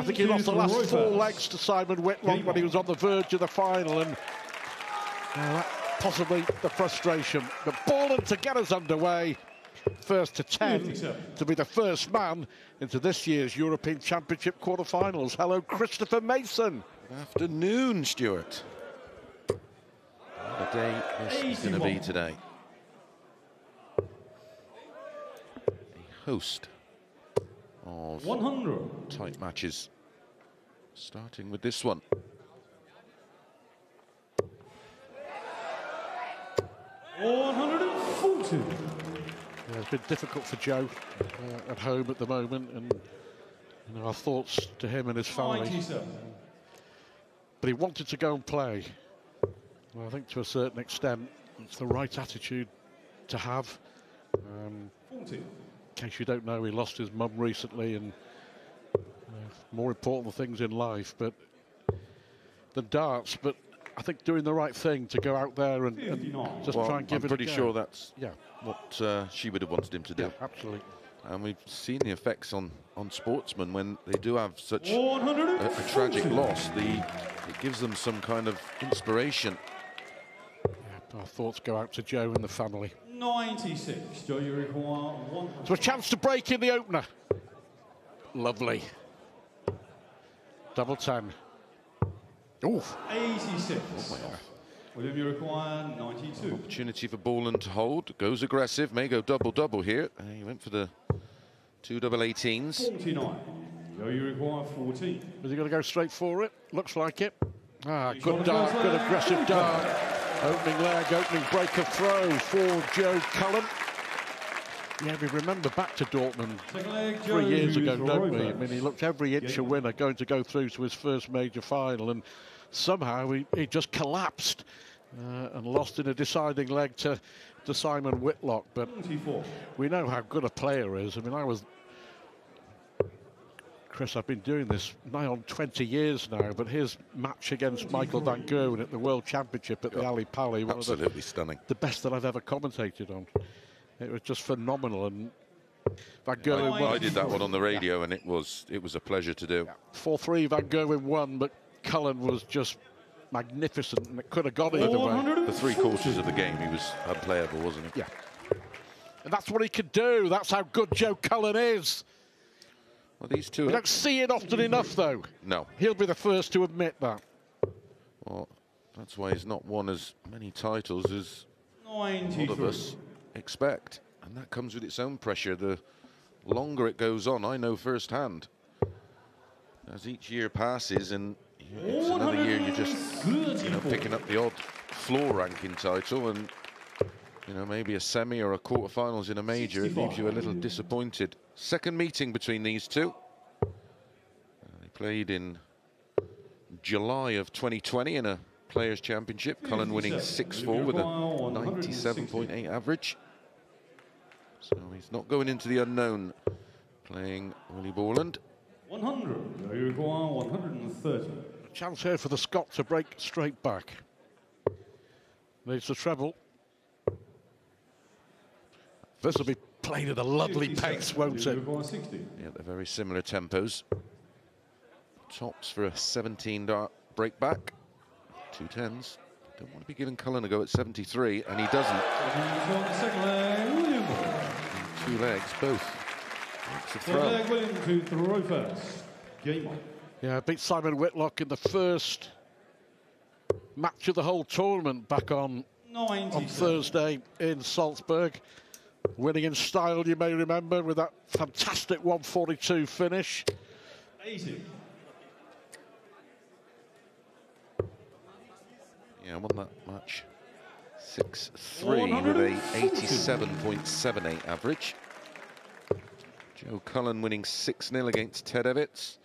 I think he lost the last 4 legs to Simon Whitlock when he was on the verge of the final, and possibly the frustration. But Borland to get us underway, first to 10, to be the first man into this year's European Championship quarter-finals. Hello, Christopher Mason. Good afternoon, Stuart. What a day this is going to be today. A host of 100 tight matches, starting with this one. Yeah, it's been difficult for Joe at home at the moment, and our thoughts to him and his family. But he wanted to go and play. Well, I think to a certain extent, it's the right attitude to have. In case you don't know, he lost his mum recently, and more important things in life than darts. But I think doing the right thing to go out there and just try and give it a go. I'm pretty sure that's what she would have wanted him to do. Yeah, absolutely. And we've seen the effects on sportsmen when they do have such a tragic loss. It gives them some kind of inspiration. Yeah, our thoughts go out to Joe and the family. 96. Joe, you require 100. So a chance to break in the opener. Lovely. Double 10. Oh. 86. William, you require 92. Opportunity for Borland to hold. Goes aggressive. May go double-double here. He went for the 2 double 18s. 49. Joe, you require 14. Is he going to go straight for it? Looks like it. Good dart, good aggressive dart. Opening leg, opening break of throw for Joe Cullen. Yeah, we remember back to Dortmund 3 years ago, don't we? I mean, he looked every inch a winner, going to go through to his first major final, and somehow he just collapsed and lost in a deciding leg to Simon Whitlock. But we know how good a player is. I mean, Chris, I've been doing this nigh on 20 years now, but his match against Michael van Gerwen at the World Championship at the Ali Pali, absolutely stunning. The best that I've ever commentated on. It was just phenomenal, and Van Gerwen won. I did that one on the radio, and it was a pleasure to do. 4-3, Van Gerwen won, but Cullen was just magnificent, and it could have gone either way. For 3 quarters of the game, he was unplayable, wasn't he? Yeah. And that's what he could do. That's how good Joe Cullen is. Well, these two... We don't see it often enough, though. No. He'll be the first to admit that. Well, that's why he's not won as many titles as a lot of us expect. And that comes with its own pressure. The longer it goes on, I know firsthand, as each year passes, and it's another year you're just picking up the odd floor ranking title, and maybe a semi or a quarterfinals in a major, it leaves you a little disappointed. Second meeting between these two. They played in July of 2020 in a Players' Championship. Cullen winning 6-4 with a 97.8 average. So he's not going into the unknown, playing Willie Borland. 100. You require 130. A chance here for the Scot to break straight back. Needs the treble. This will be played at a lovely pace, won't it? Yeah, they're very similar tempos. Tops for a 17 dart break back. 2 10s. Don't want to be giving Cullen a go at 73, and he doesn't. 2 legs, both. It's a throw. William to throw first. Game on. Yeah, beat Simon Whitlock in the first match of the whole tournament back on Thursday in Salzburg. Winning in style, you may remember, with that fantastic 142 finish. 80. Yeah, I won that match 6-3 with a 87.78 average. Joe Cullen winning 6-0 against Ted Evitts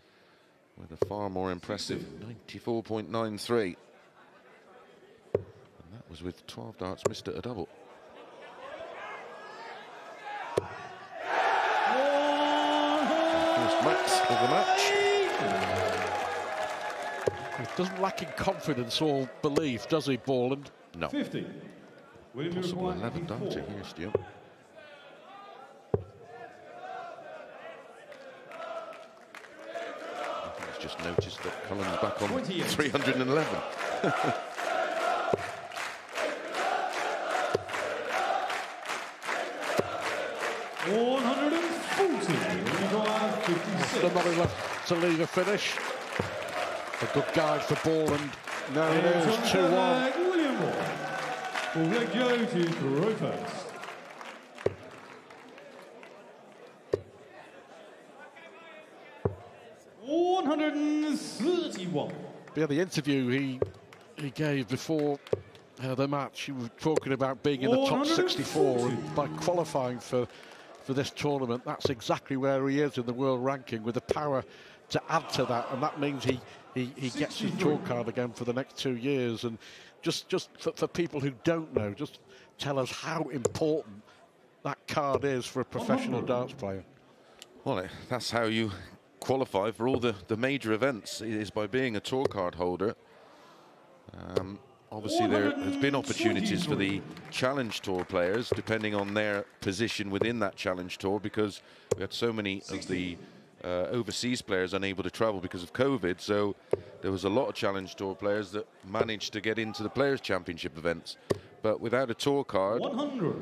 with a far more impressive 94.93. And that was with 12 darts missed at a double. First max of the match. He doesn't lack in confidence or belief, does he, Borland? No. 50. Possible 11 darter here, Stuart. I've just noticed that Cullen's back on 311. 140. Still not enough to leave a finish. A good guide for Borland. Now it is 2-1. William will let Joe to throw first. $131. Yeah, the interview he gave before the match, he was talking about being in the top 64, and by qualifying for this tournament, that's exactly where he is in the world ranking, with the power to add to that, and that means he gets his tour card again for the next 2 years. And just for people who don't know, just tell us how important that card is for a professional darts player. Well, that's how you qualify for all the major events, is by being a tour card holder. Obviously, there has been opportunities for the Challenge Tour players, depending on their position within that Challenge Tour, because we had so many of the overseas players unable to travel because of COVID. So there was a lot of Challenge Tour players that managed to get into the Players' Championship events. But without a tour card, 100.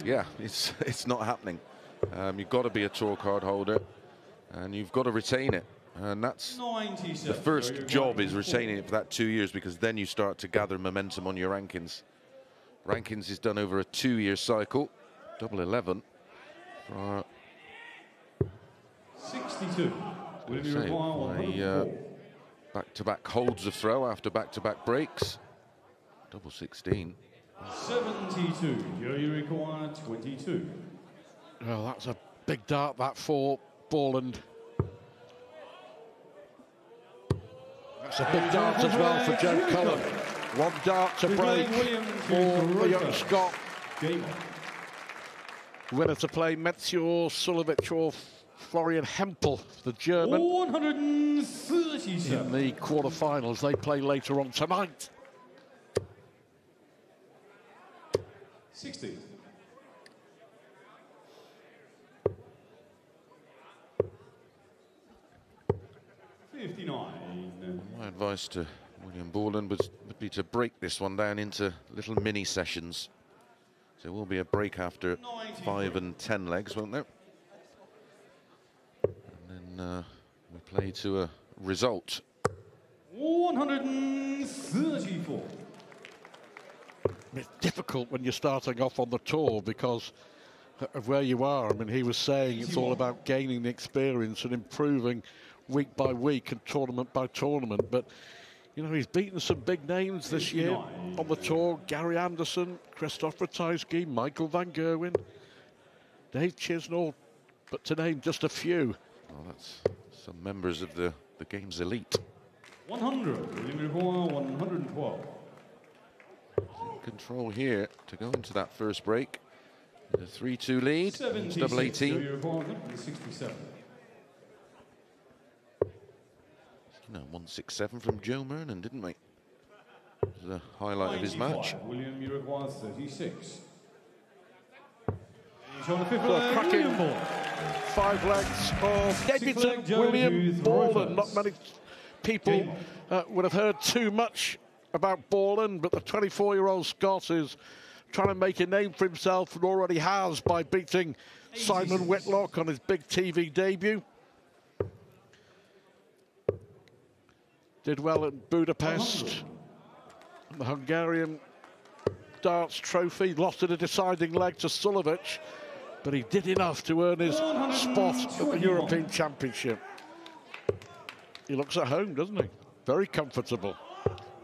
yeah, it's not happening. You've got to be a tour card holder, and you've got to retain it. And that's the first job, is retaining it for that 2 years, because then you start to gather momentum on your rankings. Rankings is done over a 2-year cycle, double 11. For 62. Will you require 104? Back-to-back holds of throw after back-to-back breaks. Double 16. 72. You require 22. Well, that's a big dart, that, for Borland. That's a big dart as well for Joe Cullen. One dart to break for the young Scot. Winner to play Metzior, Sulovic or Florian Hempel, the German, 137. in the quarterfinals. They play later on tonight. 60. My advice to William Borland would be to break this one down into little mini sessions. So there will be a break after 5 and 10 legs, won't there? And then we play to a result. 134. It's difficult when you're starting off on the tour because of where you are. I mean, he was saying it's all about gaining the experience and improving week by week and tournament by tournament. But, you know, he's beaten some big names this year on the tour. Gary Anderson, Christoph Ratajski, Michael van Gerwen, Dave Chisnall, but to name just a few. Well, that's some members of the game's elite. 100. William require 112. In control here to go into that first break. The 3-2 lead. It's double 18. 67. No, 167 from Joe Mernon, didn't we? It was the highlight of his match. William, you require 36. He's on the fifth Well, cracking 5 legs of debutant William Borland. Not many people would have heard too much about Borland, but the 24-year-old Scot is trying to make a name for himself, and already has by beating Simon Whitlock on his big TV debut. Did well at Budapest. The Hungarian darts trophy, lost in a deciding leg to Sulovic, but he did enough to earn his spot at the European Championship. He looks at home, doesn't he? Very comfortable.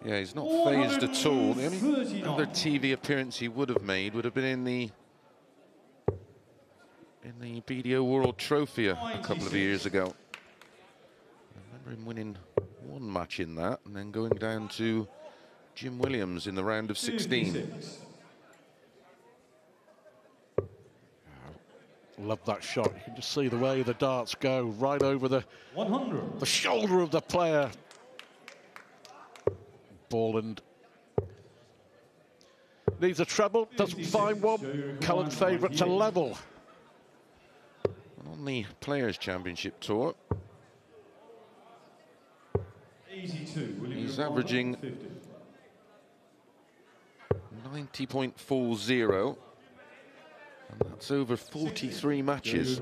Yeah, he's not phased at all. The only other TV appearance he would have made would have been in the BDO World Trophy a couple of years ago. I remember him winning one match in that and then going down to Jim Williams in the round of 16. Love that shot. You can just see the way the darts go right over the shoulder of the player. Borland needs a treble, doesn't find one. Cullen favourite to level. On the Players' Championship Tour, 82. He's averaging 90.40, and that's over 43 matches.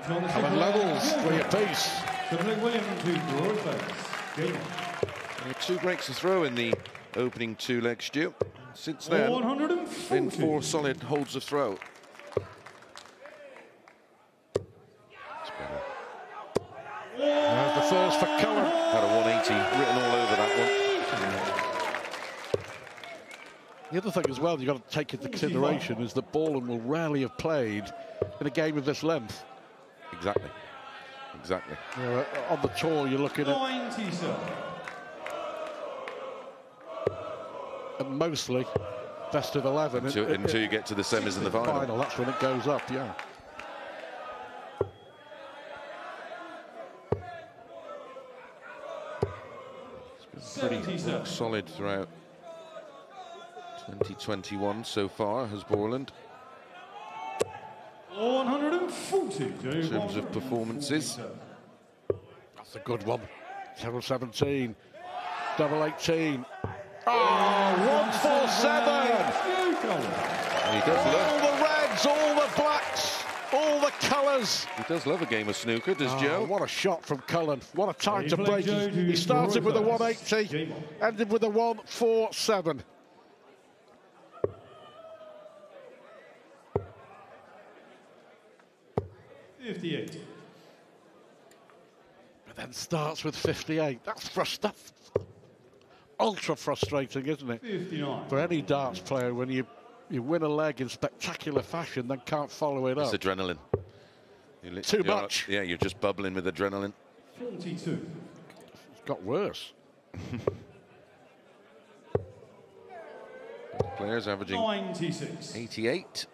Cullen levels, 3 apiece. Two breaks to throw in the opening 2 legs, Stu. Since then, been 4 solid holds of throw. The first for Cullen. Had a 180 written all over that one. The other thing as well you've got to take into consideration is that Borland will rarely have played in a game of this length. Exactly. Exactly. You know, on the tour, you're looking at mostly best of 11 until you get to the semis and the final. That's when it goes up, yeah. It's been pretty solid throughout 2021 so far, has Borland. 140 in terms of performances. That's a good one. 17, double 18. Oh, 147! He does all the reds, all the blacks, all the colours. He does love a game of snooker, does Joe? What a shot from Cullen. What a time to break. He started with a 180, ended with a 147. But then starts with 58. That's ultra frustrating, isn't it? 59. For any darts player when you win a leg in spectacular fashion, then can't follow it up. It's adrenaline. Too much. Yeah, you're just bubbling with adrenaline. 42. It's got worse. Players averaging 96. 88.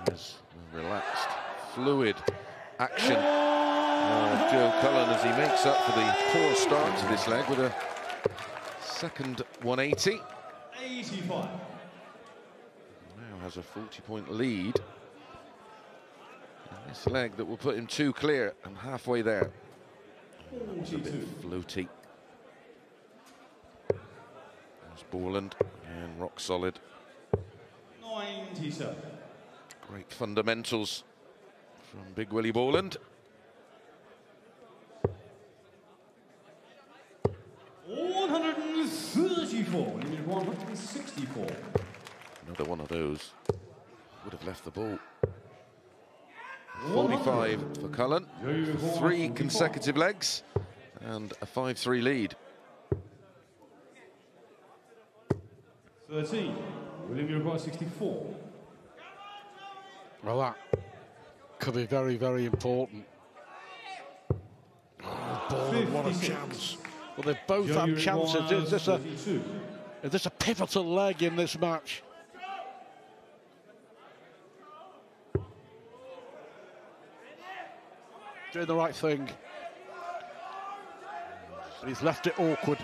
There's relaxed, fluid action of Joe Cullen as he makes up for the poor start to this leg with a second 180. 85. Now has a 40-point lead. And this leg that will put him 2 clear and halfway there. It's a bit floaty. There's Borland and rock solid. 97. Great fundamentals from Big Willie Borland. 134. 164. Another one of those would have left the ball. 45 for Cullen, 3 consecutive legs and a 5-3 lead. 13. William Uruguay 64. Well, that could be very, very important. Oh, Borland, what a chance. Well, they both have chances. Is this a pivotal leg in this match? Doing the right thing. But he's left it awkward.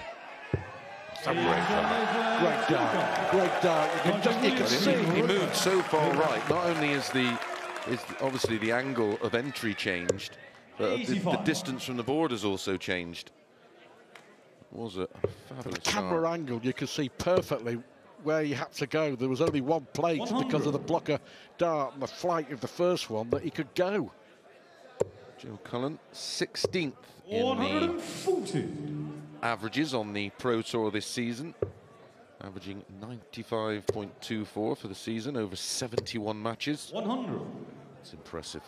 Great dart. Great dart. You can see. He moved so far right. Not only is obviously the angle of entry changed, but the distance from the board has also changed. It was a fabulous the camera start. angle, you can see perfectly where he had to go. There was only one plate because of the blocker dart and the flight of the first one that he could go. Joe Cullen, 16th in the averages on the Pro Tour this season, averaging 95.24 for the season over 71 matches. 100. It's impressive.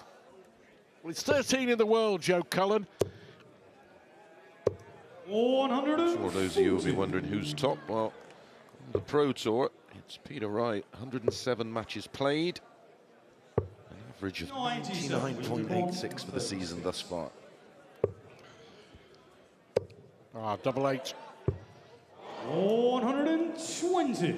Well, it's 13 in the world, Joe Cullen. 100. I'm sure those of you will be wondering who's top. Well, on the Pro Tour, it's Peter Wright, 107 matches played, an average of 99.86 for the season thus far. Double 8. 120.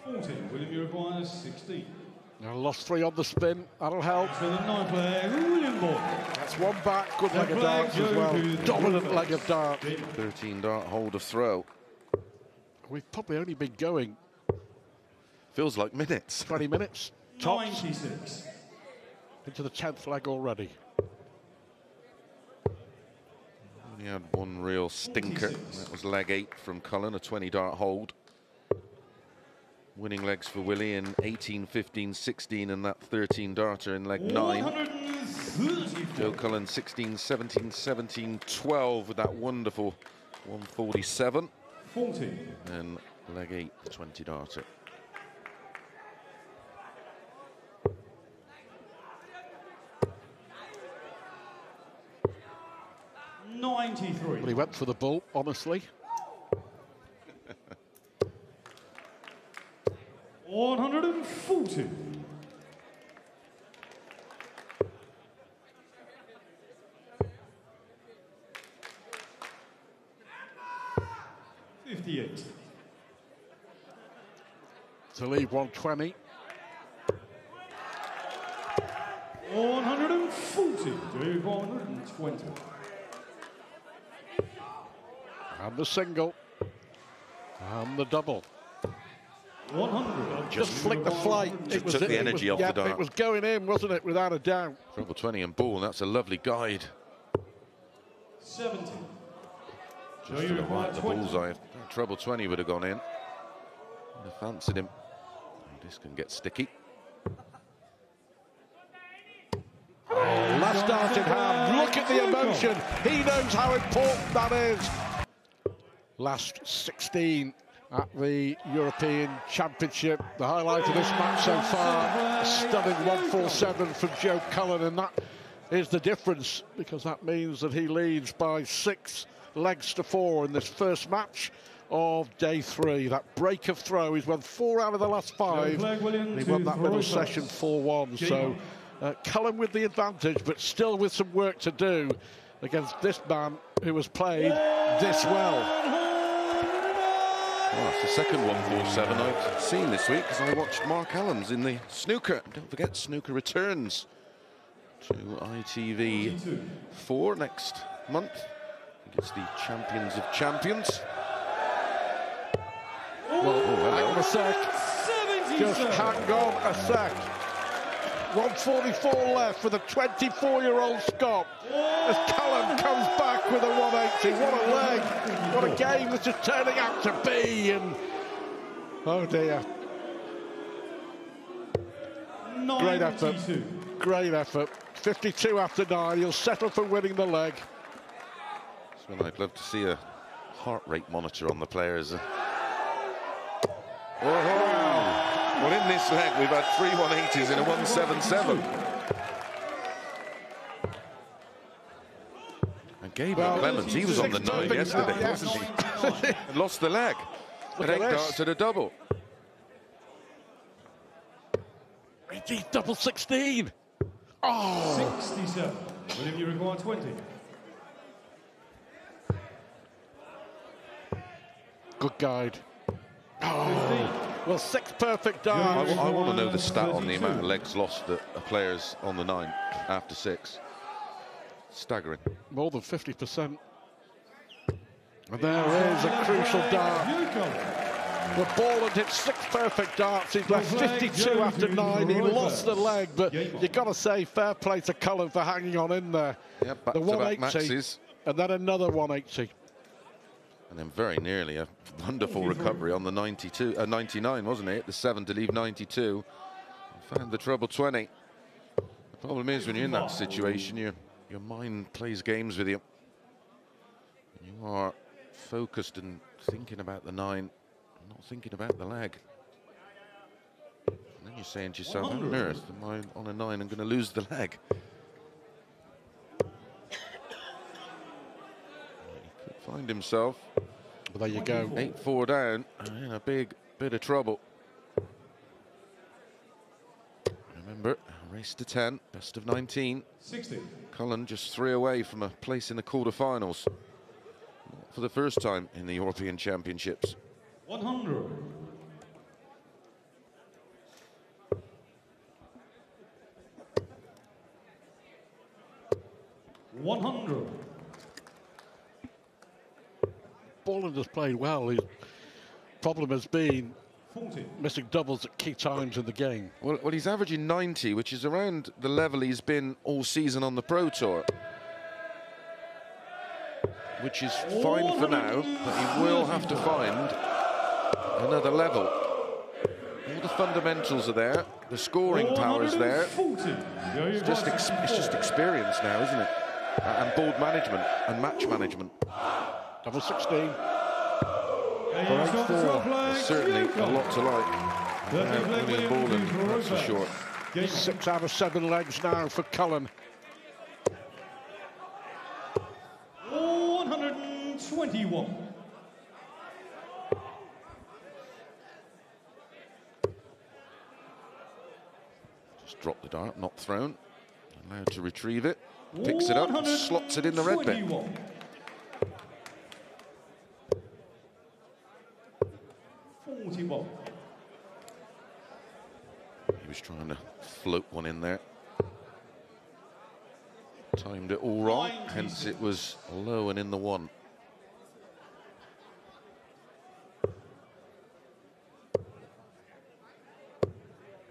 40. William Uruguay 16. Now lost 3 on the spin, that'll help. So the 9 flag, William Borland. That's one back, good leg of darts as well. Dominant leg of darts. 13 dart hold of throw. We've probably only been going... Feels like minutes. 20 minutes, tops. 96. Into the 10th leg already. Only had one real stinker. 46. That was leg 8 from Cullen, a 20 dart hold. Winning legs for Willie in 18, 15, 16, and that 13 darter in leg 9. Joe Cullen 16, 17, 17, 12 with that wonderful 147. 40. And leg 8, 20 darter. Well, he went for the bull, honestly. 140. To leave 120. 140 to 120. And the single. And the double. 100. Just flicked the flight. It took the energy off the dart. It was going in, wasn't it, without a doubt. Treble 20 and ball, and that's a lovely guide. 70. Just to the right, the bullseye. Treble 20 would have gone in. Would have fancied him. This can get sticky. Last dart in hand. Look at the emotion. He knows how important that is. Last 16 at the European Championship. The highlight of this match so far, a stunning 147 from Joe Cullen, and that is the difference, because that means that he leads by 6 legs to 4 in this first match of day 3. That break of throw, he's won 4 out of the last 5, and he won that middle session 4-1. So Cullen with the advantage, but still with some work to do against this man who has played this well. Well, it's the second 147 I've seen this week, because I watched Mark Allen's in the snooker. Don't forget, snooker returns to ITV4 next month. I think it's the Champions of Champions. Well, hang on a sec. Just hang on a sec. 144 left for the 24-year-old Scot as Cullen comes back with a 180. What a leg. What a game this is turning out to be. And oh dear. Great effort. Great effort. 52 after 9. He'll settle for winning the leg. So I'd love to see a heart rate monitor on the players. Well, in this leg, we've had 3 180s and a 177. And Gabriel Clemens, he was on the 9 yesterday, wasn't he? And lost the leg. At 8 darts at a double. He's double 16. Oh! 67. William, you require 20. Good guide. Oh! Well, 6 perfect darts. I want to know the stat on the amount of legs lost that a player's on the 9 after 6. Staggering. More than 50%. And there is a crucial dart. But Borland hit 6 perfect darts. He's left 52 after 9. He lost the leg, but you've got to say fair play to Cullen for hanging on in there. Yeah, back the to back 180, maxes. and then another 180. And then very nearly a wonderful recovery on the 99, wasn't it? The 7 to leave 92. Found the treble 20. The problem is when you're in that situation, your mind plays games with you. You are focused and thinking about the 9, not thinking about the leg. And then you're saying to yourself, how on earth am I on a 9 and going to lose the leg? He could find himself. Well, there you go. 8-4 down, and in a big bit of trouble. Remember, race to 10, best of 19. 60. Cullen just 3 away from a place in the quarterfinals. For the first time in the European Championships. 100. 100. Borland has played well. His problem has been 40. missing doubles at key times in the game. Well, he's averaging 90, which is around the level he's been all season on the Pro Tour. Which is fine for now, but he will have to find another level. All the fundamentals are there, the scoring power's there. It's just experience now, isn't it? And board management and match management. Double 16. There's certainly a lot to like. William Borland, that's for sure. 6 out of 7 legs now for Cullen. 121. Just drop the dart, not thrown. Allowed to retrieve it. Picks it up and slots it in the red bit. 41. He was trying to float one in there. Timed it all wrong, hence it was low and in the one.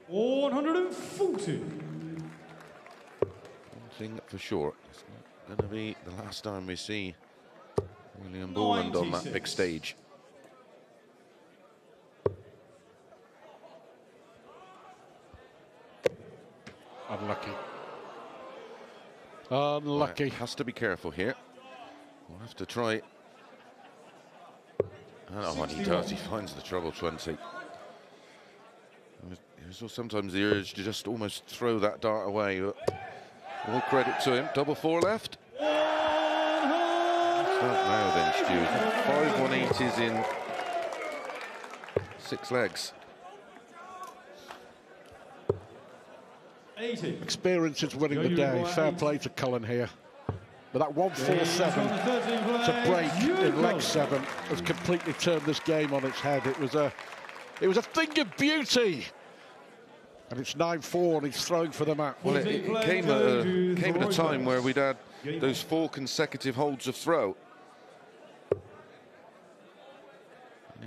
$140. One thing for sure, it's not going to be the last time we see William Borland on that big stage. Unlucky. Unlucky. Right, has to be careful here. We'll have to try. Oh, and he does. He finds the treble 20. There's sometimes the urge to just almost throw that dart away. But all credit to him. Double 4 left. Start now then, Stu. 5 180s in 6 legs. 80. Experience is winning the day. Fair play to Cullen here. But that 147 to break in leg 7 has completely turned this game on its head. It was a thing of beauty. And it's 9-4 and he's throwing for the match. Well, it came at a time where we'd had those 4 consecutive holds of throw. And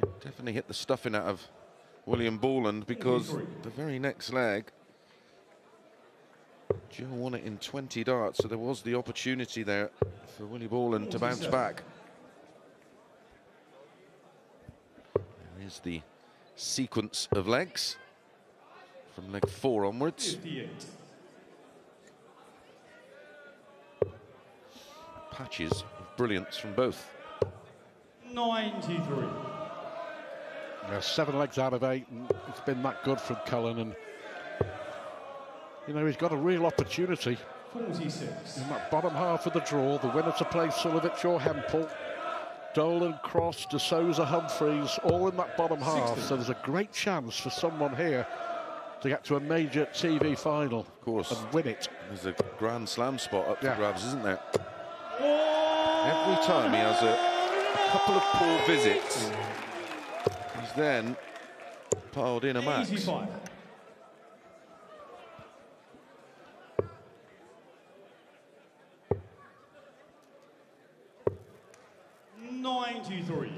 it definitely hit the stuffing out of William Borland, because the very next leg, Joe won it in 20 darts, so there was the opportunity there for Willie Borland to bounce back. There is the sequence of legs from leg 4 onwards. 58. Patches of brilliance from both. 93. Yeah, 7 legs out of 8, and it's been that good from Cullen. And you know, he's got a real opportunity 46. in that bottom half of the draw. The winner to play Sulevich or Hempel, Dolan, Cross, De Souza, Humphreys, all in that bottom half. 60. So there's a great chance for someone here to get to a major TV final, Of course, and win it. there's a Grand Slam spot up for Yeah. grabs, isn't there? Every time he has a couple of poor visits, he's then piled in a max. 85. $93.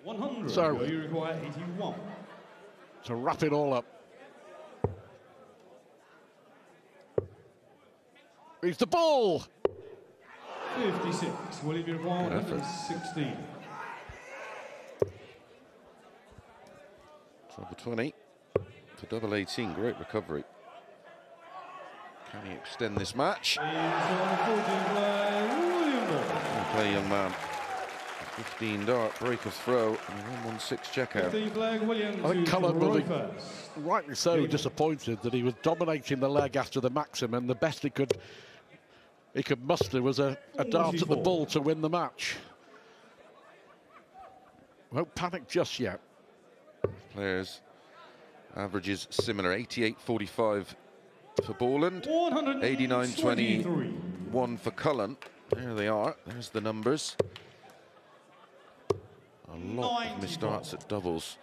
$100. So- you require 81. To wrap it all up. He's the ball. 56. Will it be required? Good effort. 16. Treble 20 for double 18. Great recovery. Can he extend this match? Play, young man. 15 dart, break of throw, and a 116 checkout. I think Cullen will be rightly so disappointed that he was dominating the leg after the maximum, and the best he could muster was a dart at the bull to win the match. Won't panic just yet. Players averages similar. 88.45 for Borland, 89.21 for Cullen. There they are. There's the numbers. A lot of missed darts at doubles.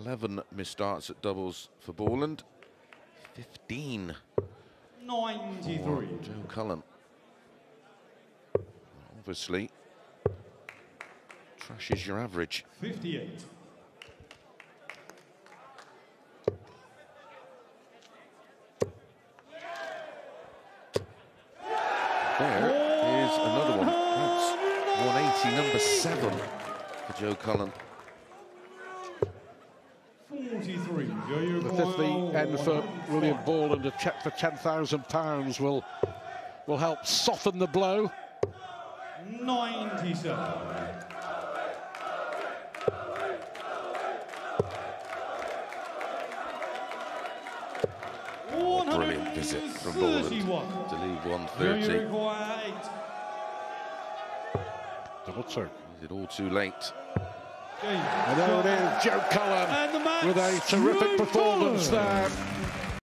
11 missed starts at doubles for Borland. 15. 93. Joe Cullen. Obviously, trashes your average. 58. There is another one. That's 180, number 7 for Joe Cullen. 43. The 50 end for William Borland, a cheque for £10,000 will help soften the blow. 97. Brilliant visit from Borland to leave 130. Double two. Is it all too late? And there it is, Joe Cullen with a terrific performance there.